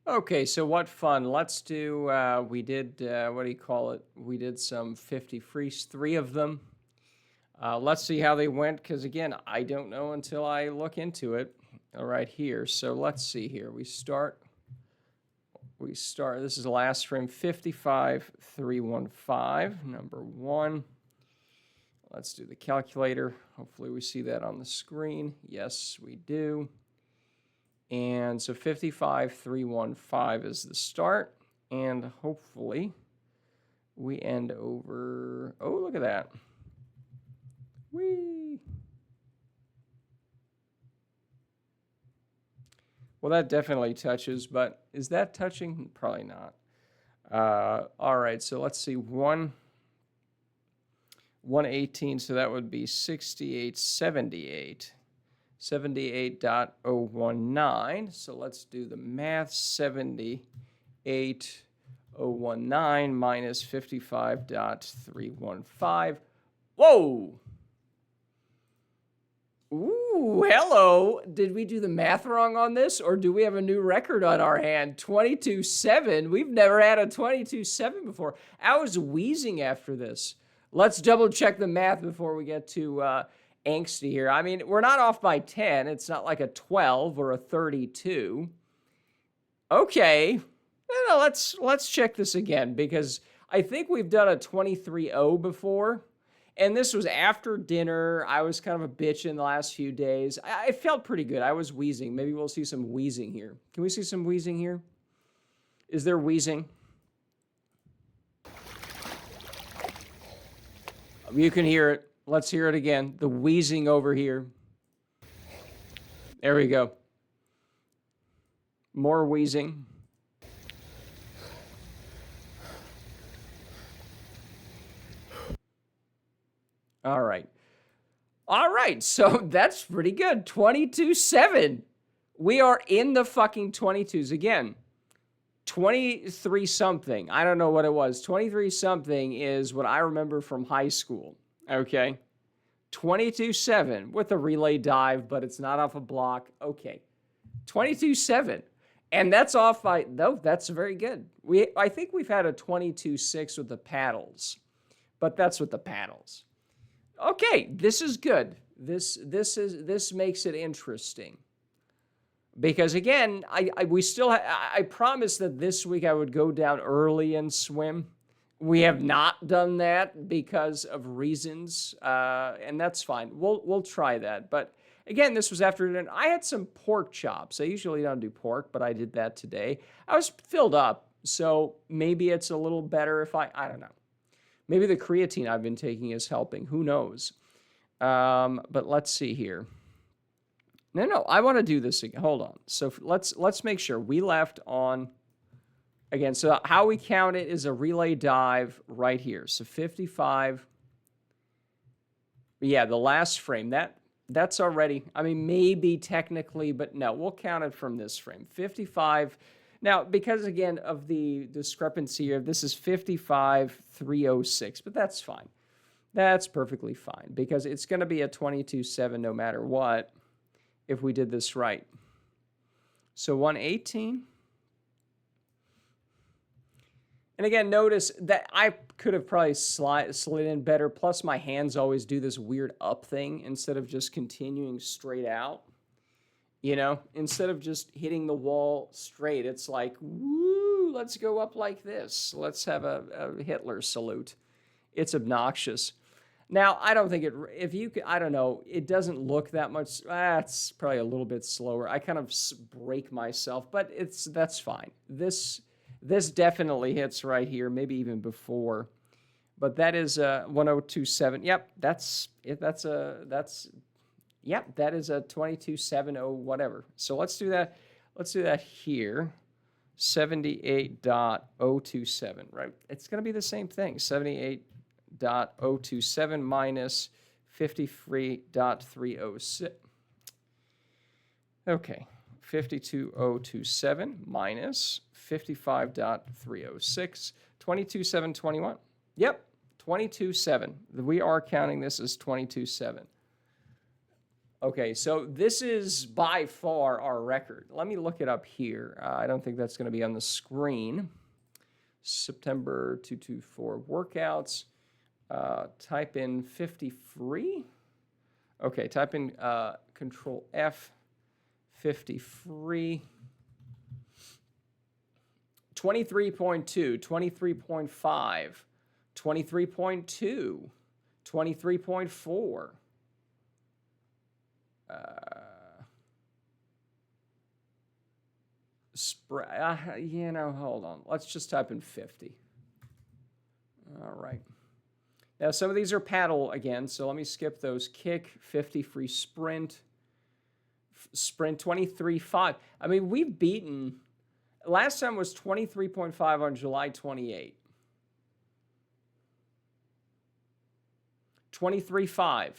Okay, so what fun. Let's do, we did, what do you call it? We did some 50 freeze, 3 of them. Let's see how they went, because again, I don't know until I look into it. All right, here. So let's see here. This is the last frame, 55315, number 1. Let's do the calculator. Hopefully we see that on the screen. Yes, we do. And so 55315 is the start. And hopefully we end over, oh, look at that. Whee! Well, that definitely touches, but is that touching? Probably not. All right, so let's see. 118, so that would be 6878. 78.019. So let's do the math. 78.019 minus 55.315. Whoa! Ooh, hello. Did we do the math wrong on this, or do we have a new record on our hand? 22.7. We've never had a 22.7 before. I was wheezing after this. Let's double check the math before we get too angsty here. I mean, we're not off by 10. It's not like a 12 or a 32. Okay. No, let's check this again, because I think we've done a 23.0 before. And this was after dinner. I was kind of a bitch in the last few days. I felt pretty good. I was wheezing. Maybe we'll see some wheezing here. Can we see some wheezing here? Is there wheezing? You can hear it. Let's hear it again. The wheezing over here. There we go. More wheezing. All right. All right. So that's pretty good. 22.7. We are in the fucking 22s again. 23 something. I don't know what it was. 23 something is what I remember from high school. Okay. 22.7 with a relay dive, but it's not off a block. Okay. 22.7. And that's off by, no, that's very good. I think we've had a 22.6 with the paddles, but that's with the paddles. Okay, this is good. This makes it interesting. Because again, I promised that this week I would go down early and swim. We have not done that because of reasons, and that's fine. We'll try that. But again, this was after dinner. I had some pork chops. I usually don't do pork, but I did that today. I was filled up, so maybe it's a little better if I don't know. Maybe the creatine I've been taking is helping. Who knows? But let's see here. No, I want to do this again. Hold on. So let's make sure we left on, again, so how we count it is a relay dive right here. So 55. Yeah, the last frame. That's already, I mean, maybe technically, but no, we'll count it from this frame. 55. Now, because again of the discrepancy here, this is 55.306, but that's fine. That's perfectly fine because it's going to be a 22.7 no matter what if we did this right. So 118. And again, notice that I could have probably slid in better. Plus, my hands always do this weird up thing instead of just continuing straight out. You know, instead of just hitting the wall straight, it's like, woo, let's go up like this. Let's have a Hitler salute. It's obnoxious. Now, I don't think I don't know, it doesn't look that much. It's probably a little bit slower. I kind of break myself, but that's fine. This definitely hits right here, maybe even before. But that is 1027. Yep, that is a 22.70 whatever. So let's do that. Let's do that here. 78.027, right? It's going to be the same thing. 78.027 minus 53.306. Okay, 52.027 minus 55.306, 22.721. Yep, 22.7. We are counting this as 22.7. Okay, so this is by far our record. Let me look it up here. I don't think that's going to be on the screen. September 224 workouts. Type in 50 free. Okay, type in Control F, 50 free. 23.2, 23.5, 23.2, 23.4. Hold on. Let's just type in 50. All right. Now, some of these are paddle again, so let me skip those. Kick, 50 free sprint. Sprint, 23.5. I mean, we've beaten... Last time was 23.5 on July 28. 23.5.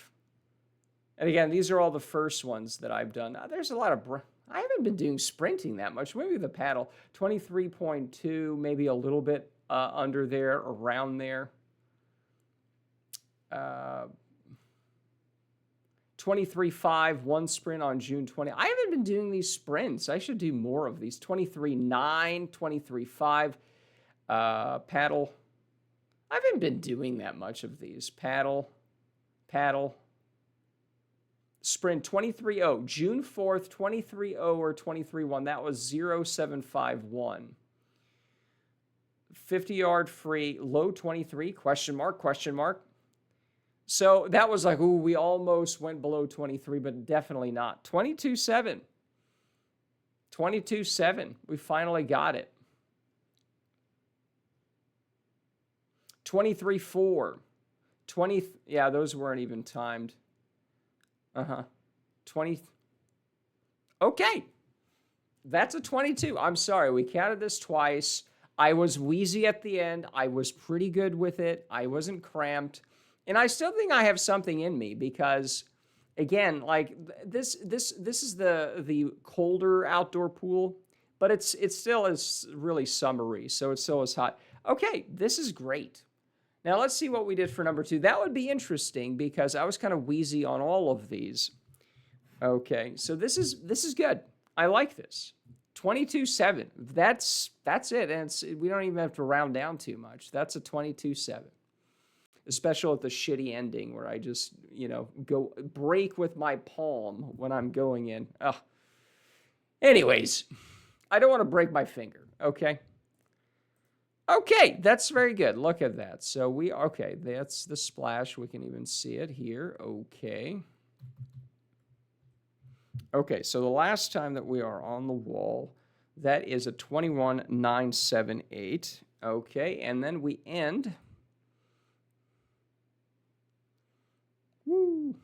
And again, these are all the first ones that I've done. There's a lot of... I haven't been doing sprinting that much. Maybe the paddle. 23.2, maybe a little bit under there, around there. 23.5, one sprint on June 20. I haven't been doing these sprints. I should do more of these. 23.9, 23.5, paddle. I haven't been doing that much of these. Paddle, sprint 23.0, June 4th, 23.0 or 23.1. That was 0.751. 50-yard free, low 23, question mark. So that was like, ooh, we almost went below 23, but definitely not. 22.7. 22.7. We finally got it. 23.4. 20. Yeah, those weren't even timed. 20. Okay. That's a 22. I'm sorry. We counted this twice. I was wheezy at the end. I was pretty good with it. I wasn't cramped. And I still think I have something in me because, again, like this is the colder outdoor pool, but it still is really summery, so it still is hot. Okay, this is great. Now let's see what we did for number 2. That would be interesting because I was kind of wheezy on all of these. Okay, so this is good. I like this. 22.7. That's it, and we don't even have to round down too much. That's a 22.7. Especially at the shitty ending where I just, go break with my palm when I'm going in. Ugh. Anyways, I don't want to break my finger, okay? Okay, that's very good. Look at that. So okay, that's the splash. We can even see it here. Okay. Okay, so the last time that we are on the wall, that is a 21.978. Okay, and then we end... Woo.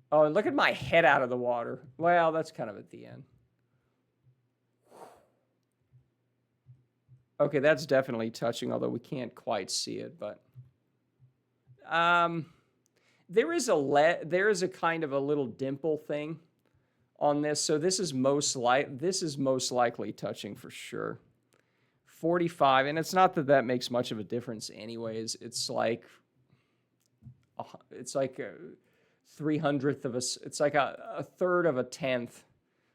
Oh, and look at my head out of the water. Well, that's kind of at the end. Okay, that's definitely touching, although we can't quite see it, but there is a kind of a little dimple thing on this, so this is most likely touching for sure. 45, and it's not that makes much of a difference anyways. It's like a 300th of it's like a third of a tenth.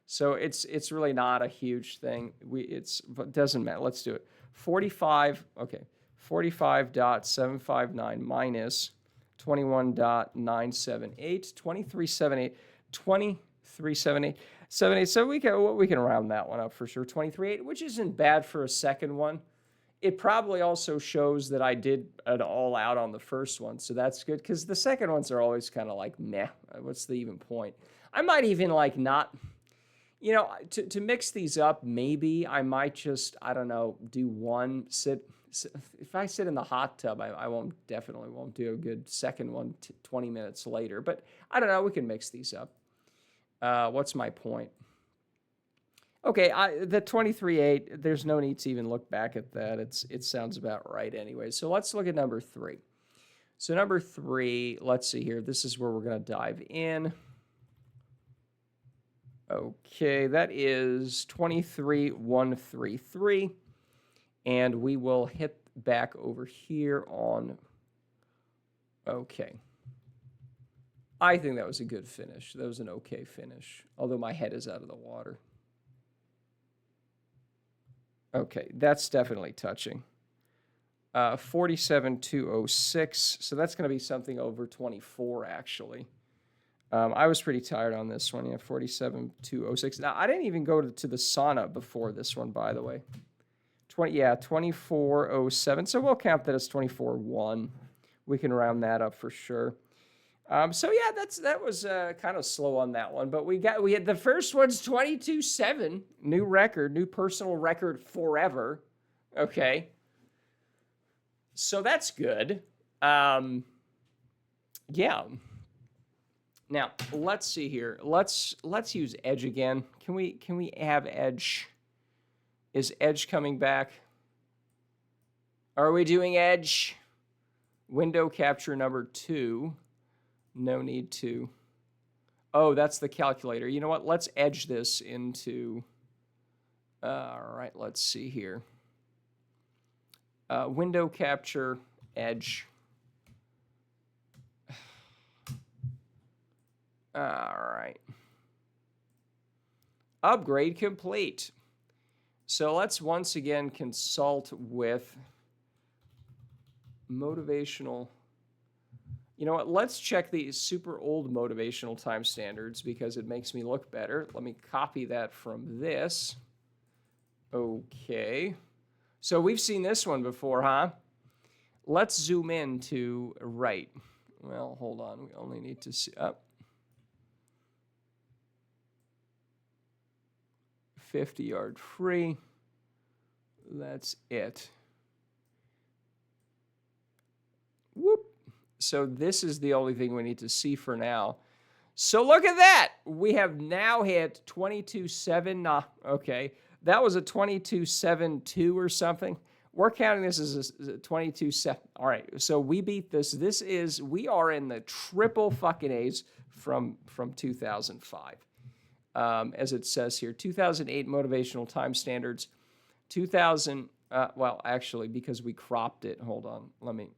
So it's really not a huge thing. It doesn't matter. Let's do it. 45, okay. 45.759 minus 21.978, 23.78, 23.78, 78. So we can round that one up for sure. 23.8, which isn't bad for a second one. It probably also shows that I did it all out on the first one, so that's good, because the second ones are always kind of like, meh, what's the even point? I might even like not, to mix these up, maybe I might just, I don't know, do one sit. If I sit in the hot tub, I definitely won't do a good second one 20 minutes later, but I don't know, we can mix these up. What's my point? Okay, the 23.8, there's no need to even look back at that. It sounds about right anyway. So let's look at number 3. So number 3, let's see here. This is where we're going to dive in. Okay, that is 23.133. And we will hit back over here on, okay. I think that was a good finish. That was an okay finish, although my head is out of the water. Okay, that's definitely touching. 47,206. So that's going to be something over 24, actually. I was pretty tired on this one. Yeah, 47,206. Now, I didn't even go to the sauna before this one, by the way. 2407. So we'll count that as 24.1. We can round that up for sure. So yeah, that was kind of slow on that one, but we had the first one's 22.7, new record, new personal record forever. Okay, so that's good. Yeah. Now let's see here. Let's use Edge again. Can we have Edge? Is Edge coming back? Are we doing Edge? Window capture number 2. No need to. Oh, that's the calculator. You know what? Let's edge this into... all right, let's see here. Window capture, edge. All right. Upgrade complete. So let's once again consult with motivational... You know what? Let's check the super old motivational time standards because it makes me look better. Let me copy that from this. Okay. So we've seen this one before, huh? Let's zoom in to right. Well, hold on. We only need to see up. 50-yard free. That's it. Whoop. So this is the only thing we need to see for now. So look at that. We have now hit 22.7. Nah, okay. That was a 22.72 or something. We're counting this as a 22.7. All right. So we beat this. We are in the triple fucking A's from 2005. As it says here, 2008 motivational time standards. 2000, well, actually, because we cropped it. Hold on. Let me...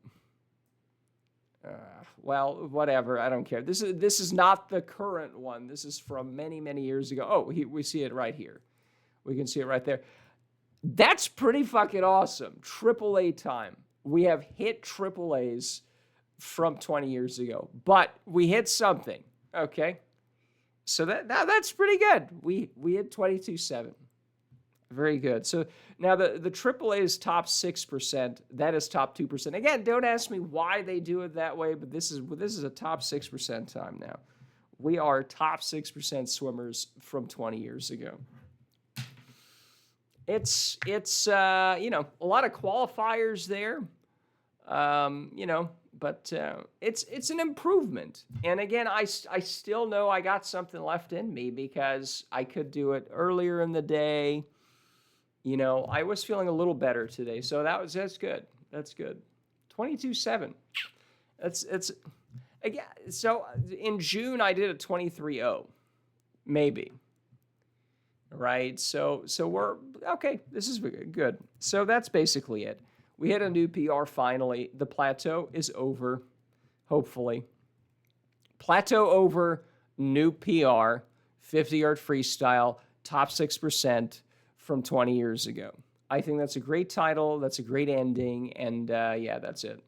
well, whatever. I don't care. This is not the current one. This is from many, many years ago. Oh, we see it right here. We can see it right there. That's pretty fucking awesome. AAA time. We have hit AAAs from 20 years ago, but we hit something. Okay, so that's pretty good. We hit 22.7. Very good. So now the AAA is top 6%. That is top 2%. Again, don't ask me why they do it that way, but this is a top 6% time now. We are top 6% swimmers from 20 years ago. It's a lot of qualifiers there, but it's an improvement. And again, I still know I got something left in me because I could do it earlier in the day. I was feeling a little better today, so that's good. That's good. 22.7. It's again. So in June I did a 23.0, maybe. Right. So we're okay. This is good. So that's basically it. We hit a new PR finally. The plateau is over. Hopefully, plateau over. New PR. 50-yard freestyle. Top 6%. From 20 years ago. I think that's a great title. That's a great ending. And yeah, that's it.